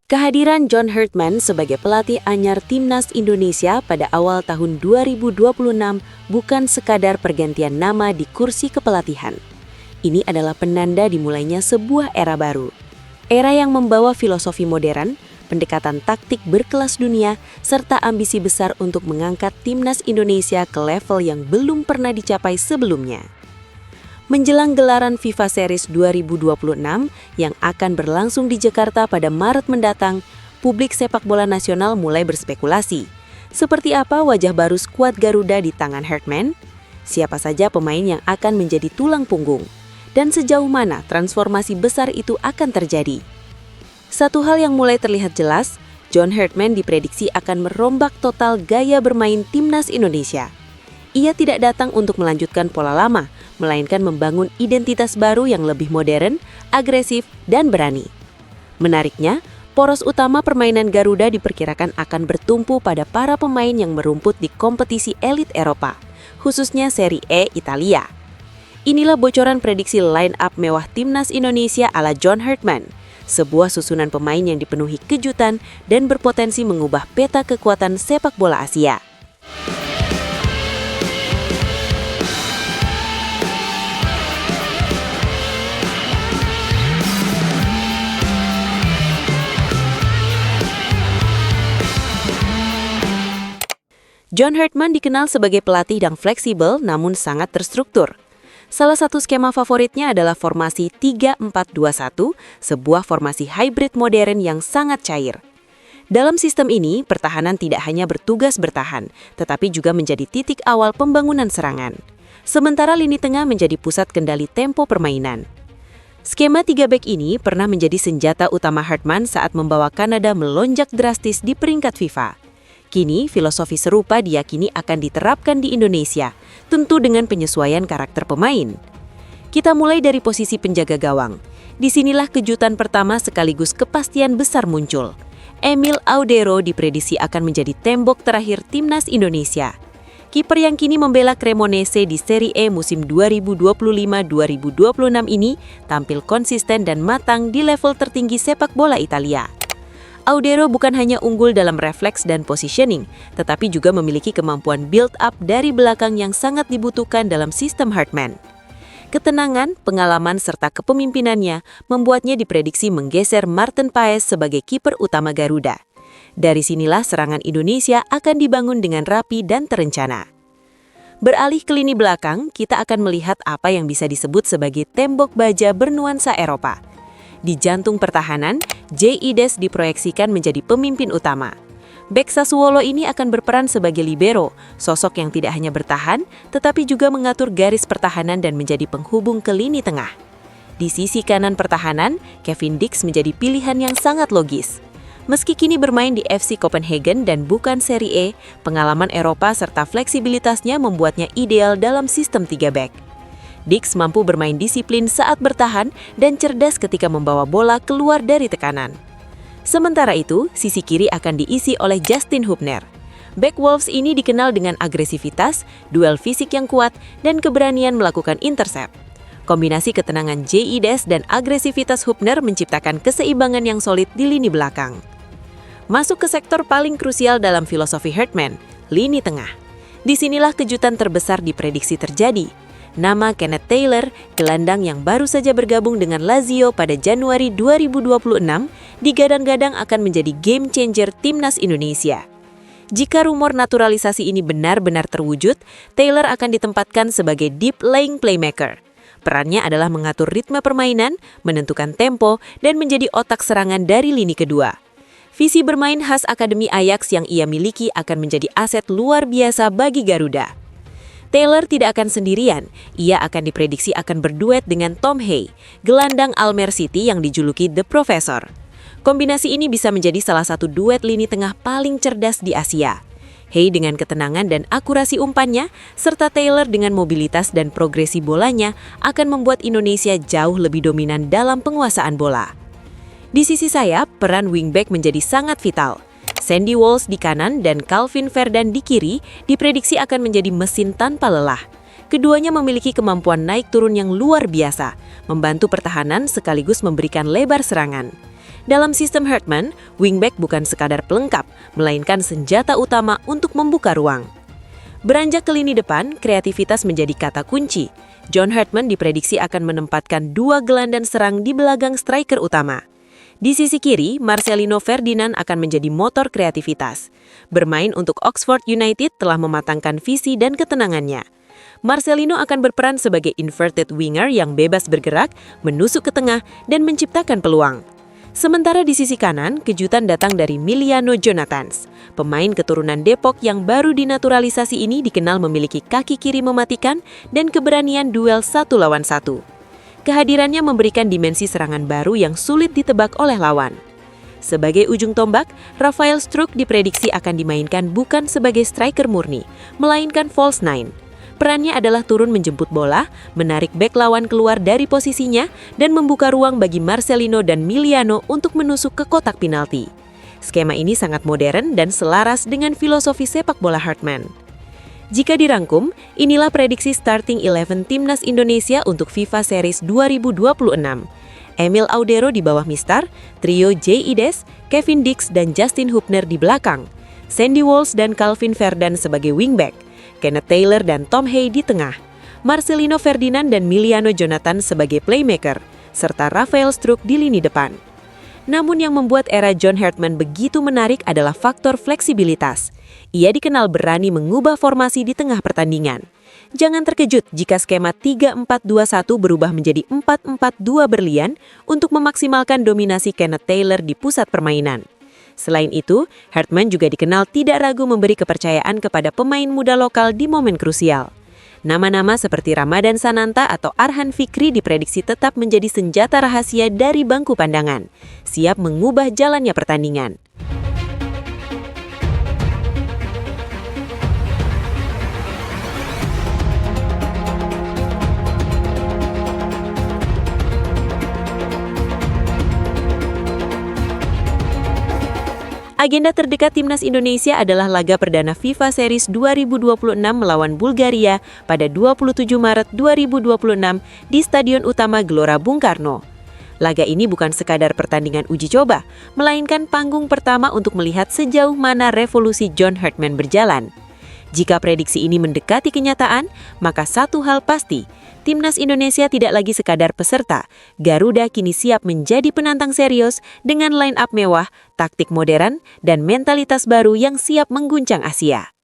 Kehadiran John Herdman sebagai pelatih anyar Timnas Indonesia pada awal tahun 2026 bukan sekadar pergantian nama di kursi kepelatihan. Ini adalah penanda dimulainya sebuah era baru. Era yang membawa filosofi modern, pendekatan taktik berkelas dunia, serta ambisi besar untuk mengangkat Timnas Indonesia ke level yang belum pernah dicapai sebelumnya. Menjelang gelaran FIFA Series 2026 yang akan berlangsung di Jakarta pada Maret mendatang, publik sepak bola nasional mulai berspekulasi. Seperti apa wajah baru skuad Garuda di tangan Herdman? Siapa saja pemain yang akan menjadi tulang punggung? Dan sejauh mana transformasi besar itu akan terjadi? Satu hal yang mulai terlihat jelas, John Herdman diprediksi akan merombak total gaya bermain Timnas Indonesia. Ia tidak datang untuk melanjutkan pola lama, melainkan membangun identitas baru yang lebih modern, agresif, dan berani. Menariknya, poros utama permainan Garuda diperkirakan akan bertumpu pada para pemain yang merumput di kompetisi elit Eropa, khususnya Serie A Italia. Inilah bocoran prediksi line-up mewah Timnas Indonesia ala John Herdman, sebuah susunan pemain yang dipenuhi kejutan dan berpotensi mengubah peta kekuatan sepak bola Asia. John Herdman dikenal sebagai pelatih yang fleksibel namun sangat terstruktur. Salah satu skema favoritnya adalah formasi 3-4-2-1, sebuah formasi hybrid modern yang sangat cair. Dalam sistem ini, pertahanan tidak hanya bertugas bertahan, tetapi juga menjadi titik awal pembangunan serangan. Sementara lini tengah menjadi pusat kendali tempo permainan. Skema 3 back ini pernah menjadi senjata utama Herdman saat membawa Kanada melonjak drastis di peringkat FIFA. Kini, filosofi serupa diyakini akan diterapkan di Indonesia, tentu dengan penyesuaian karakter pemain. Kita mulai dari posisi penjaga gawang. Disinilah kejutan pertama sekaligus kepastian besar muncul. Emil Audero diprediksi akan menjadi tembok terakhir Timnas Indonesia. Kiper yang kini membela Cremonese di Serie A musim 2025-2026 ini tampil konsisten dan matang di level tertinggi sepak bola Italia. Audero bukan hanya unggul dalam refleks dan positioning, tetapi juga memiliki kemampuan build-up dari belakang yang sangat dibutuhkan dalam sistem Herdman. Ketenangan, pengalaman, serta kepemimpinannya membuatnya diprediksi menggeser Martin Paes sebagai kiper utama Garuda. Dari sinilah serangan Indonesia akan dibangun dengan rapi dan terencana. Beralih ke lini belakang, kita akan melihat apa yang bisa disebut sebagai tembok baja bernuansa Eropa. Di jantung pertahanan, J.I. Des diproyeksikan menjadi pemimpin utama. Bek Sassuolo ini akan berperan sebagai libero, sosok yang tidak hanya bertahan, tetapi juga mengatur garis pertahanan dan menjadi penghubung ke lini tengah. Di sisi kanan pertahanan, Kevin Dix menjadi pilihan yang sangat logis. Meski kini bermain di FC Copenhagen dan bukan Serie A, pengalaman Eropa serta fleksibilitasnya membuatnya ideal dalam sistem 3 back. Dix mampu bermain disiplin saat bertahan dan cerdas ketika membawa bola keluar dari tekanan. Sementara itu, sisi kiri akan diisi oleh Justin Hubner. Back Wolves ini dikenal dengan agresivitas, duel fisik yang kuat, dan keberanian melakukan intercept. Kombinasi ketenangan J.I. Des dan agresivitas Hubner menciptakan keseimbangan yang solid di lini belakang. Masuk ke sektor paling krusial dalam filosofi Herdman, lini tengah. Disinilah kejutan terbesar diprediksi terjadi. Nama Kenneth Taylor, gelandang yang baru saja bergabung dengan Lazio pada Januari 2026, digadang-gadang akan menjadi game changer Timnas Indonesia. Jika rumor naturalisasi ini benar-benar terwujud, Taylor akan ditempatkan sebagai deep lying playmaker. Perannya adalah mengatur ritme permainan, menentukan tempo, dan menjadi otak serangan dari lini kedua. Visi bermain khas Akademi Ajax yang ia miliki akan menjadi aset luar biasa bagi Garuda. Taylor tidak akan sendirian, ia akan diprediksi akan berduet dengan Tom Hay, gelandang Almer City yang dijuluki The Professor. Kombinasi ini bisa menjadi salah satu duet lini tengah paling cerdas di Asia. Hay dengan ketenangan dan akurasi umpannya, serta Taylor dengan mobilitas dan progresi bolanya akan membuat Indonesia jauh lebih dominan dalam penguasaan bola. Di sisi sayap, peran wingback menjadi sangat vital. Sandy Walsh di kanan dan Calvin Verdan di kiri diprediksi akan menjadi mesin tanpa lelah. Keduanya memiliki kemampuan naik turun yang luar biasa, membantu pertahanan sekaligus memberikan lebar serangan. Dalam sistem Hartman, wingback bukan sekadar pelengkap, melainkan senjata utama untuk membuka ruang. Beranjak ke lini depan, kreativitas menjadi kata kunci. John Hartman diprediksi akan menempatkan 2 gelandang serang di belakang striker utama. Di sisi kiri, Marcelino Ferdinand akan menjadi motor kreativitas. Bermain untuk Oxford United telah mematangkan visi dan ketenangannya. Marcelino akan berperan sebagai inverted winger yang bebas bergerak, menusuk ke tengah, dan menciptakan peluang. Sementara di sisi kanan, kejutan datang dari Miliano Jonathans. Pemain keturunan Depok yang baru dinaturalisasi ini dikenal memiliki kaki kiri mematikan dan keberanian duel 1 lawan 1. Kehadirannya memberikan dimensi serangan baru yang sulit ditebak oleh lawan. Sebagai ujung tombak, Rafael Struijk diprediksi akan dimainkan bukan sebagai striker murni, melainkan false nine. Perannya adalah turun menjemput bola, menarik bek lawan keluar dari posisinya, dan membuka ruang bagi Marcelino dan Miliano untuk menusuk ke kotak penalti. Skema ini sangat modern dan selaras dengan filosofi sepak bola Hartman. Jika dirangkum, inilah prediksi starting 11 Timnas Indonesia untuk FIFA Series 2026. Emil Audero di bawah Mistar, trio J. Ides, Kevin Dix dan Justin Hubner di belakang, Sandy Walsh dan Calvin Verdan sebagai wingback, Kenneth Taylor dan Tom Hay di tengah, Marcelino Ferdinand dan Miliano Jonathan sebagai playmaker, serta Rafael Struijk di lini depan. Namun yang membuat era John Hartman begitu menarik adalah faktor fleksibilitas. Ia dikenal berani mengubah formasi di tengah pertandingan. Jangan terkejut jika skema 3-4-2-1 berubah menjadi 4-4-2 berlian untuk memaksimalkan dominasi Kenneth Taylor di pusat permainan. Selain itu, Hartman juga dikenal tidak ragu memberi kepercayaan kepada pemain muda lokal di momen krusial. Nama-nama seperti Ramadan Sananta atau Arhan Fikri diprediksi tetap menjadi senjata rahasia dari bangku pandangan, siap mengubah jalannya pertandingan. Agenda terdekat Timnas Indonesia adalah laga perdana FIFA Series 2026 melawan Bulgaria pada 27 Maret 2026 di Stadion Utama Gelora Bung Karno. Laga ini bukan sekadar pertandingan uji coba, melainkan panggung pertama untuk melihat sejauh mana revolusi John Hartman berjalan. Jika prediksi ini mendekati kenyataan, maka satu hal pasti, Timnas Indonesia tidak lagi sekadar peserta. Garuda kini siap menjadi penantang serius dengan line-up mewah, taktik modern, dan mentalitas baru yang siap mengguncang Asia.